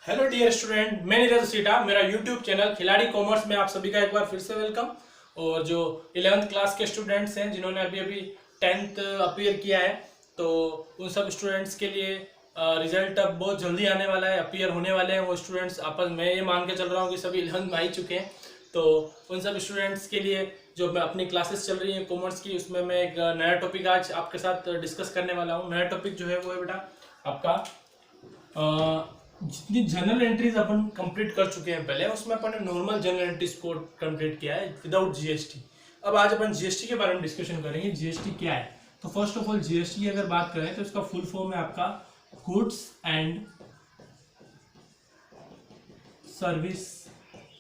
Hello dear student, मैं नीरज सीटा। मेरा यूट्यूब चैनल खिलाड़ी कॉमर्स में आप सभी का एक बार फिर से वेलकम। और जो 11th क्लास के स्टूडेंट्स हैं जिन्होंने अभी अभी 10th अपीयर किया है, तो उन सब स्टूडेंट्स के लिए रिजल्ट अब बहुत जल्दी आने वाला है, अपीयर होने वाले हैं वो स्टूडेंट्स। आपस में ये मान के चल रहा हूँ कि सभी 11th में आ ही चुके हैं। तो उन सब स्टूडेंट्स के लिए जो मैं अपनी क्लासेस चल रही हैं कॉमर्स की, उसमें मैं एक नया टॉपिक आज आपके साथ डिस्कस करने वाला हूँ। नया टॉपिक जो है वो है बेटा आपका जितनी जनरल एंट्रीज अपन कंप्लीट कर चुके हैं पहले, उसमें अपन ने नॉर्मल जनरल एंट्रीज को कंप्लीट किया है विदाउट जीएसटी। अब आज अपन जीएसटी के बारे में डिस्कशन करेंगे। जीएसटी क्या है? तो फर्स्ट ऑफ ऑल जीएसटी की अगर बात करें तो इसका फुल फॉर्म है आपका goods and service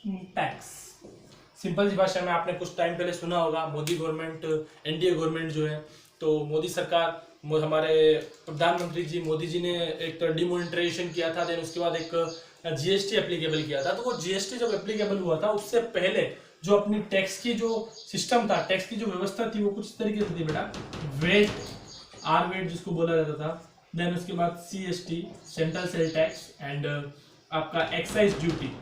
tax. Simple सी भाषा में आपने कुछ टाइम पहले सुना होगा, मोदी गवर्नमेंट, एनडीए गवर्नमेंट जो है, तो मोदी सरकार, हमारे प्रधानमंत्री जी मोदी जी ने एक तो डिमोनेटाइजेशन किया था, देन उसके बाद एक जीएसटी एप्लीकेबल किया था। तो वो जीएसटी जब एप्लीकेबल हुआ था उससे पहले जो अपनी टैक्स की जो सिस्टम था, टैक्स की जो व्यवस्था थी, वो कुछ तरीके से थी बेटा। वेट, आर वेट जिसको बोला जाता था, देन उसके बाद CST, central sale tax, and आपका एक्साइज ड्यूटी।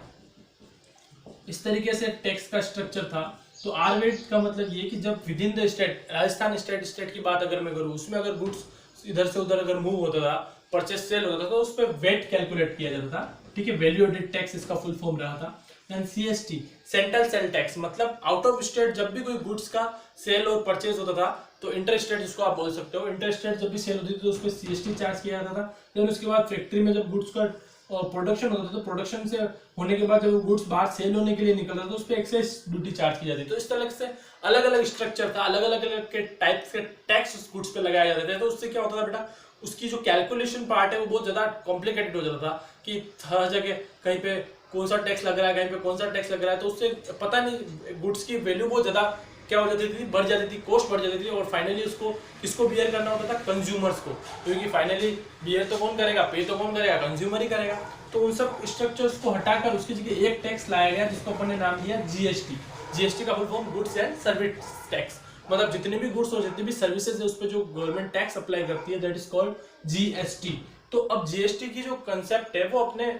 इस तरीके से टैक्स का स्ट्रक्चर था। तो आर वेट का मतलब ये कि जब with in the state, Rajasthan state की बात अगर मैं करूँ, उसमें अगर गुड्स इधर से उधर अगर मूव होता था, परचेस सेल होता था, तो उस पर वेट कैलकुलेट किया जाता था। ठीक है, वैल्यू एडेड टैक्स इसका फुल फॉर्म रहा था। Then CST, central sale tax, मतलब आउट ऑफ स्टेट जब भी कोई गुड्स का सेल और परचेज होता था, तो इंटर स्टेट जिसको आप बोल सकते हो, इंटर स्टेट जब भी सेल होती थी तो उस पर सीएसटी चार्ज किया जाता था। देन उसके बाद फैक्ट्री में जब गुड्स का और प्रोडक्शन होता था, तो प्रोडक्शन से होने के बाद जब गुड्स बाहर सेल होने के लिए निकलता था, तो उस पर एक्साइज ड्यूटी चार्ज की जाती है। तो इस तरह से अलग अलग स्ट्रक्चर था, अलग अलग के टाइप्स के टैक्स उस गुड्स पे लगाए जाते थे। तो उससे क्या होता था बेटा, उसकी जो कैलकुलेशन पार्ट है वो बहुत ज्यादा कॉम्प्लिकेटेड हो जाता था कि हर जगह कहीं पे कौन सा टैक्स लग रहा है, कहीं पे कौन सा टैक्स लग रहा है। तो उससे पता नहीं, गुड्स की वैल्यू बहुत ज्यादा क्या हो जाती थी, बढ़ जाती थी, कॉस्ट बढ़ जाती थी। और फाइनली उसको किसको बियर करना होता था? कंज्यूमर्स को, क्योंकि फाइनली बियर तो कौन करेगा, पे तो कौन करेगा? कंज्यूमर ही करेगा। तो उन सब स्ट्रक्चर्स को हटाकर उसकी जगह एक टैक्स लाया गया जिसको अपन ने नाम दिया जीएसटी। जीएसटी का full form goods and service tax, मतलब जितने भी गुड्स और जितनी भी सर्विसेज है उस पर जो गवर्नमेंट टैक्स अप्लाई करती है, दैट इज कॉल्ड जीएसटी। तो अब जीएसटी की जो कंसेप्ट है वो अपने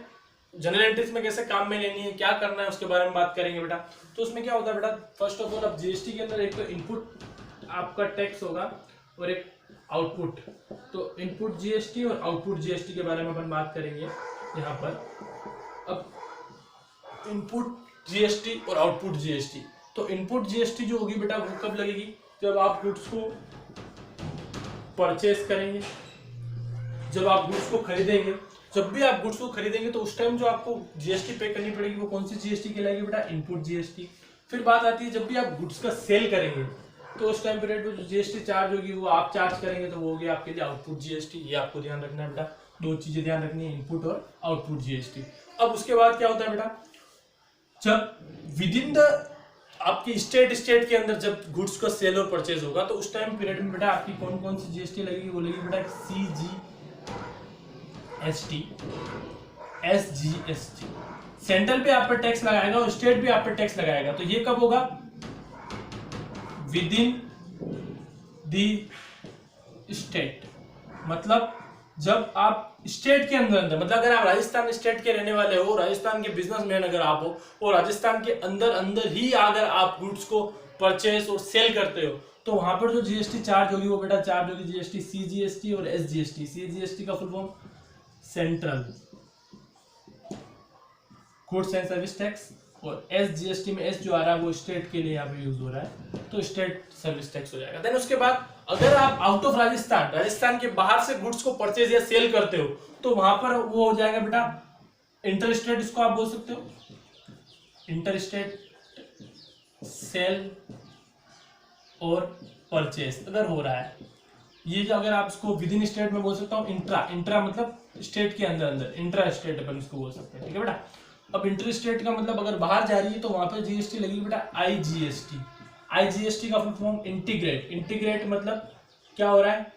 जनरल एंट्रीज में कैसे काम में लेनी है, क्या करना है, उसके बारे में बात करेंगे बेटा। तो उसमें क्या होता है बेटा, फर्स्ट ऑफ ऑल अब जीएसटी के अंदर एक तो इनपुट आपका टैक्स होगा और एक आउटपुट। तो इनपुट जीएसटी और आउटपुट जीएसटी के बारे में अपन बात करेंगे यहाँ पर। अब इनपुट जीएसटी और आउटपुट जीएसटी, तो इनपुट जीएसटी जो होगी बेटा वो कब लगेगी? जब आप गुड्स को परचेस करेंगे, जब आप गुड्स को खरीदेंगे। जब भी आप गुड्स को खरीदेंगे तो उस टाइम जो आपको जीएसटी पे करनी पड़ेगी वो कौन सी जीएसटी कहलाएगी बेटा? Input GST. फिर बात आती है जब भी आप गुड्स का सेल करेंगे, तो उस टाइम पीरियड में जो जीएसटी चार्ज होगी वो आप चार्ज करेंगे, तो वो होगी आपके लिए आउटपुट जीएसटी। ये आपको ध्यान रखना है बेटा, दो चीजें ध्यान रखनी है, इनपुट और आउटपुट जीएसटी। अब उसके बाद क्या होता है बेटा, जब विद इन द आपकी स्टेट के अंदर जब गुड्स का सेल और परचेज होगा, तो उस टाइम पीरियड में बेटा आपकी कौन कौन सी जीएसटी लगेगी? वो लगेगी बेटा सीजीएसटी, एसजीएसटी। सेंट्रल पे आप पर टैक्स लगाएगा और स्टेट भी आप पर टैक्स लगाएगा। तो ये कब होगा? विद इन दी स्टेट, मतलब जब आप स्टेट के अंदर मतलब अगर आप राजस्थान स्टेट के रहने वाले हो, राजस्थान के बिजनेसमैन अगर आप हो, और राजस्थान के अंदर ही अगर आप गुड्स को परचेस और सेल करते हो, तो वहां पर जो जीएसटी चार्ज होगी वो बेटा चार्ज होगी जीएसटी सीजीएसटी और एसजीएसटी। सीजीएसटी का full form central goods and service tax, और एसजीएसटी में एस जो आ रहा है वो स्टेट के लिए यहाँ पे यूज हो रहा है, तो स्टेट सर्विस टैक्स हो जाएगा। देन उसके बाद अगर आप आउट ऑफ राजस्थान के बाहर से गुड्स को परचेज या सेल करते हो, तो वहां पर वो हो जाएगा बेटा इंटर स्टेट, इसको आप बोल सकते हो इंटर स्टेट सेल और परचेज अगर हो रहा है। ये जो अगर आप इसको विद इन स्टेट में बोल सकता हूँ इंट्रा मतलब स्टेट के अंदर, इंट्रा स्टेट अपन इसको बोल सकते हैं। ठीक है बेटा। अब इंटर स्टेट का मतलब अगर बाहर जा रही है तो वहां पर जीएसटी लगेगी बेटा आईजीएसटी। आईजीएसटी का फुल फॉर्म इंटीग्रेट मतलब क्या हो रहा है,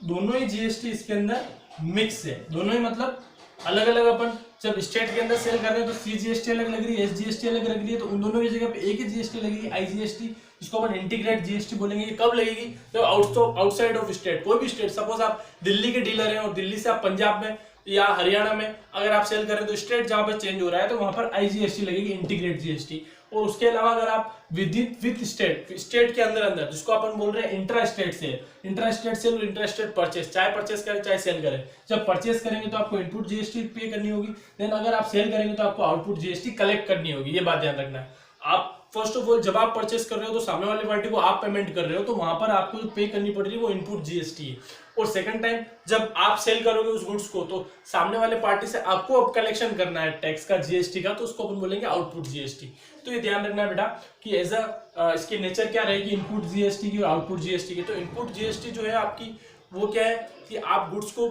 दोनों ही जीएसटी इसके अंदर मिक्स है, दोनों ही मतलब अलग अलग। अपन जब स्टेट के अंदर सेल कर रहे हैं तो सीजीएसटी अलग लग रही है, एसजीएसटी अलग लग रही है, तो उन दोनों की जगह पे एक ही जीएसटी लगेगी आईजीएसटी। इसको अपन इंटीग्रेट जीएसटी बोलेंगे। ये कब लगेगी? तो आउटसाइड ऑफ स्टेट, कोई भी स्टेट, सपोज आप दिल्ली के डीलर हैं और दिल्ली से आप पंजाब में या हरियाणा में अगर आप सेल करें तो स्टेट जहां पर चेंज हो रहा है तो वहां पर आईजीएसटी लगेगी, इंटीग्रेट जीएसटी। और उसके अलावा अगर आप विद स्टेट के अंदर जिसको अपन बोल रहे हैं intra state sale, intra state sale और इंट्रा स्टेट परचेस, चाहे परचेस करें चाहे सेल करें, जब परचेस करेंगे तो आपको इनपुट जीएसटी पे करनी होगी, देन अगर आप सेल करेंगे तो आपको आउटपुट जीएसटी कलेक्ट करनी होगी। ये बात ध्यान रखना है। आप फर्स्ट ऑफ ऑल जब आप परचेस कर रहे हो तो सामने वाली पार्टी को आप पेमेंट कर रहे हो, तो वहां पर आपको जो पे करनी पड़ रही है वो इनपुट जीएसटी है। और सेकंड टाइम जब आप सेल करोगे उस गुड्स को तो सामने वाले पार्टी से आपको अब कलेक्शन करना है टैक्स का, जीएसटी का, तो उसको अपन बोलेंगे आउटपुट जीएसटी। तो ये ध्यान रखना है बेटा कि एज इसकी नेचर क्या रहेगी इनपुट जीएसटी की और आउटपुट जीएसटी की। तो इनपुट जीएसटी जो है आपकी वो क्या है कि आप गुड्स को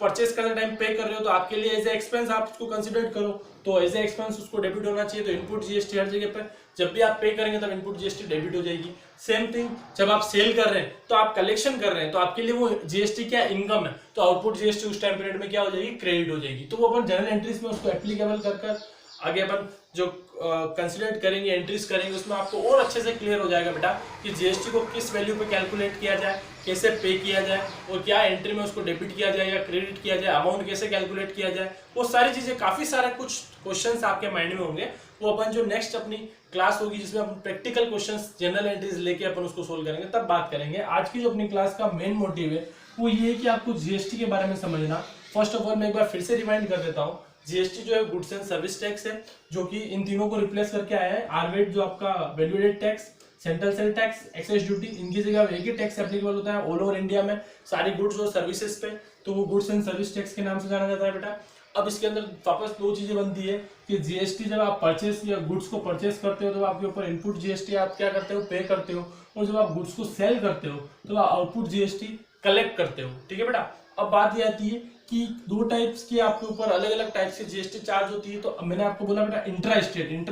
परचेस करने टाइम पे कर रहे हो तो आपके लिए एज ए एक्सपेंस आप उसको कंसीडर करो, तो एज ए एक्सपेंस उसको डेबिट होना चाहिए। तो इनपुट जीएसटी हर जगह पे जब भी आप पे करेंगे तब इनपुट जीएसटी डेबिट हो जाएगी। सेम थिंग जब आप सेल कर रहे हैं तो आप कलेक्शन कर रहे हैं तो आपके लिए वो जीएसटी क्या इनकम है, तो आउटपुट जीएसटी उस टाइम पीरियड में क्या हो जाएगी, क्रेडिट हो जाएगी। तो वो अपन जनरल एंट्रीज में उसको एप्लीकेबल कर आगे अपन जो कंसिडर करेंगे, एंट्रीज करेंगे, उसमें आपको और अच्छे से क्लियर हो जाएगा बेटा कि जीएसटी को किस वैल्यू पे कैलकुलेट किया जाए, कैसे पे किया जाए और क्या एंट्री में उसको डेबिट किया जाए या क्रेडिट किया जाए, अमाउंट कैसे कैलकुलेट किया जाए, वो सारी चीजें, काफी सारे कुछ क्वेश्चंस आपके माइंड में होंगे। वो अपन जो नेक्स्ट अपनी क्लास होगी जिसमें अपन प्रैक्टिकल क्वेश्चंस जनरल एंट्रीज लेके अपन उसको सोल्व करेंगे तब बात करेंगे। आज की जो अपनी क्लास का मेन मोटिव है वो ये है कि आपको जीएसटी के बारे में समझना। फर्स्ट ऑफ ऑल मैं एक बार फिर से रिमाइंड कर देता हूँ, जीएसटी जो है गुड्स एंड सर्विस टैक्स है, जो कि इन तीनों को रिप्लेस करके आया है। आरवेट जो आपका value added tax, central sale tax, excise duty, इनकी जगह एक ही टैक्स एप्लीकेबल होता है ऑल ओवर इंडिया में सारी गुड्स और सर्विसेज पे, तो वो गुड्स एंड सर्विस टैक्स के नाम से जाना जाता है बेटा। अब इसके अंदर वापस दो चीजें बनती है कि जीएसटी जब आप परचेस या गुड्स को परचेस करते हो तो आपके ऊपर इनपुट जीएसटी आप क्या करते हो, पे करते हो, और जब आप गुड्स को सेल करते हो तो आप आउटपुट जीएसटी कलेक्ट करते हो। ठीक है बेटा। अब बात ये आती है कि दो टाइप्स की आपके ऊपर अलग अलग टाइप्स की जीएसटी चार्ज होती है। तो मैंने आपको बोला बेटा इंट्रा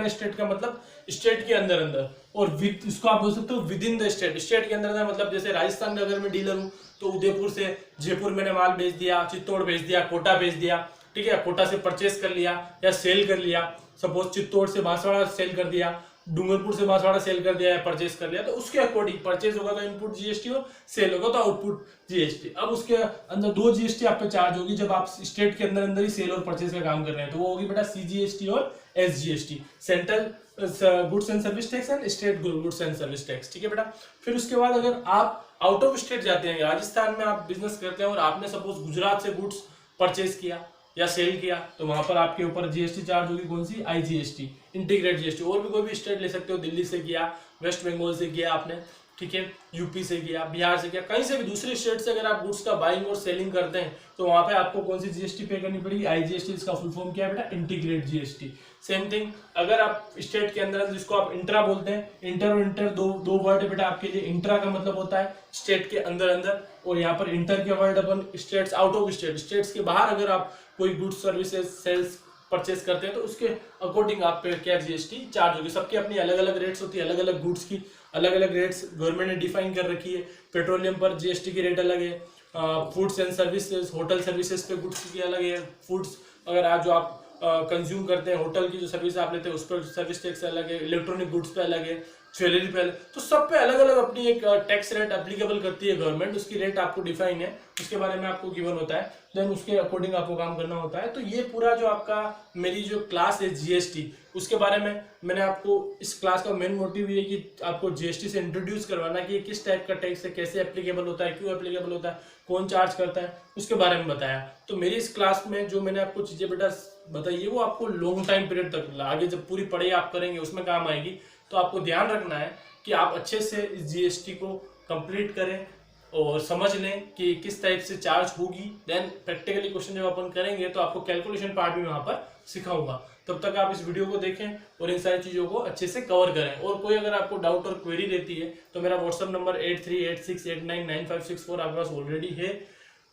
स्टेट का मतलब स्टेट के अंदर अंदर, और विद इसको आप बोल सकते हो with in the state, state के अंदर मतलब जैसे राजस्थान में अगर मैं डीलर हूँ तो उदयपुर से जयपुर मैंने माल भेज दिया, चित्तौड़ भेज दिया, कोटा भेज दिया, ठीक है, कोटा से परचेस कर लिया या सेल कर लिया, सपोज चित्तौड़ से बांसवाड़ा सेल कर दिया, डूंगरपुर से बांसवाड़ा सेल कर दिया या परचेस कर लिया, तो उसके अकॉर्डिंग परचेस होगा तो इनपुट जीएसटी और सेल होगा तो आउटपुट जीएसटी। अब उसके अंदर दो जीएसटी आप पे चार्ज होगी जब आप स्टेट के अंदर अंदर ही सेल और परचेस का काम कर रहे हैं, तो वो होगी बेटा सीजीएसटी और SGST, central goods and service tax and state goods and service tax. ठीक है बेटा। फिर उसके बाद अगर आप आउट ऑफ स्टेट जाते हैं, राजस्थान में आप बिजनेस करते हैं और आपने सपोज गुजरात से गुड्स परचेस किया या सेल किया, तो वहां पर आपके ऊपर जीएसटी चार्ज होगी, कौन सी, आईजीएसटी, इंटीग्रेट जीएसटी। और भी कोई भी स्टेट ले सकते हो, दिल्ली से किया, वेस्ट बंगाल से किया आपने, ठीक है, यूपी से किया, बिहार से किया, कहीं से भी दूसरी स्टेट से अगर आप गुड्स का बाइंग और सेलिंग करते हैं तो वहां पे आपको कौन सी जीएसटी पे करनी पड़ेगी, आईजीएसटी। इसका फुल फॉर्म क्या है बेटा, इंटीग्रेट जीएसटी। सेम थिंग अगर आप स्टेट के अंदर, जिसको आप इंट्रा बोलते हैं, इंटर और इंटर दो वर्ड है बेटा आपके लिए। इंट्रा का मतलब होता है स्टेट के अंदर अंदर, और यहाँ पर इंटर के word upon states out of state, states के बाहर अगर आप कोई गुड्स सर्विसेज सेल्स परचेस करते हैं तो उसके अकॉर्डिंग आप पे क्या जीएसटी चार्ज होगी। सबकी अपनी अलग अलग रेट्स होती है, अलग अलग गुड्स की अलग अलग रेट्स गवर्नमेंट ने डिफाइन कर रखी है। पेट्रोलियम पर जीएसटी की रेट अलग है, foods and services, hotel services पे गुड्स की अलग है, फूड्स अगर आज जो आप कंज्यूम करते हैं, होटल की जो सर्विस आप लेते हैं उस पर सर्विस टैक्स अलग है, इलेक्ट्रॉनिक गुड्स पे अलग है, ज्वेलरी पे अलग, तो सब पे अलग अलग अपनी एक टैक्स रेट एप्लीकेबल करती है गवर्नमेंट। उसकी रेट आपको डिफाइन है, उसके बारे में आपको गिवन होता है, देन उसके अकॉर्डिंग आपको काम करना होता है। तो ये पूरा जो आपका मेरी जो क्लास है जीएसटी, उसके बारे में मैंने आपको इस क्लास का मेन मोटिव ये कि आपको जीएसटी से इंट्रोड्यूस करवाना कि ये किस टाइप का टैक्स है, कैसे एप्लीकेबल होता है, क्यों एप्लीकेबल होता है, कौन चार्ज करता है, उसके बारे में बताया। तो मेरी इस क्लास में जो मैंने आपको चीजें बेटा बताई है वो आपको लॉन्ग टाइम पीरियड तक, आगे जब पूरी पढ़ाई आप करेंगे उसमें काम आएगी। तो आपको ध्यान रखना है कि आप अच्छे से इस जीएसटी को कंप्लीट करें और समझ लें कि किस टाइप से चार्ज होगी। देन प्रैक्टिकली क्वेश्चन जब अपन करेंगे तो आपको कैलकुलेशन पार्ट भी वहां पर सिखाऊंगा। तब तक आप इस वीडियो को देखें और इन सारी चीजों को अच्छे से कवर करें। और कोई अगर आपको डाउट और क्वेरी रहती है तो मेरा व्हाट्सएप नंबर 8386899564 आपके पास ऑलरेडी है,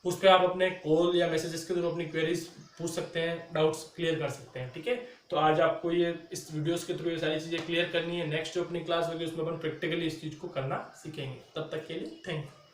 उस पर आप अपने कॉल या मैसेजेस के थ्रू अपनी क्वेरीज पूछ सकते हैं, डाउट्स क्लियर कर सकते हैं। ठीक है, तो आज आपको ये इस वीडियोस के थ्रू ये सारी चीजें क्लियर करनी है। नेक्स्ट जो अपनी क्लास होगी उसमें अपन प्रैक्टिकली इस चीज को करना सीखेंगे। तब तक के लिए थैंक यू।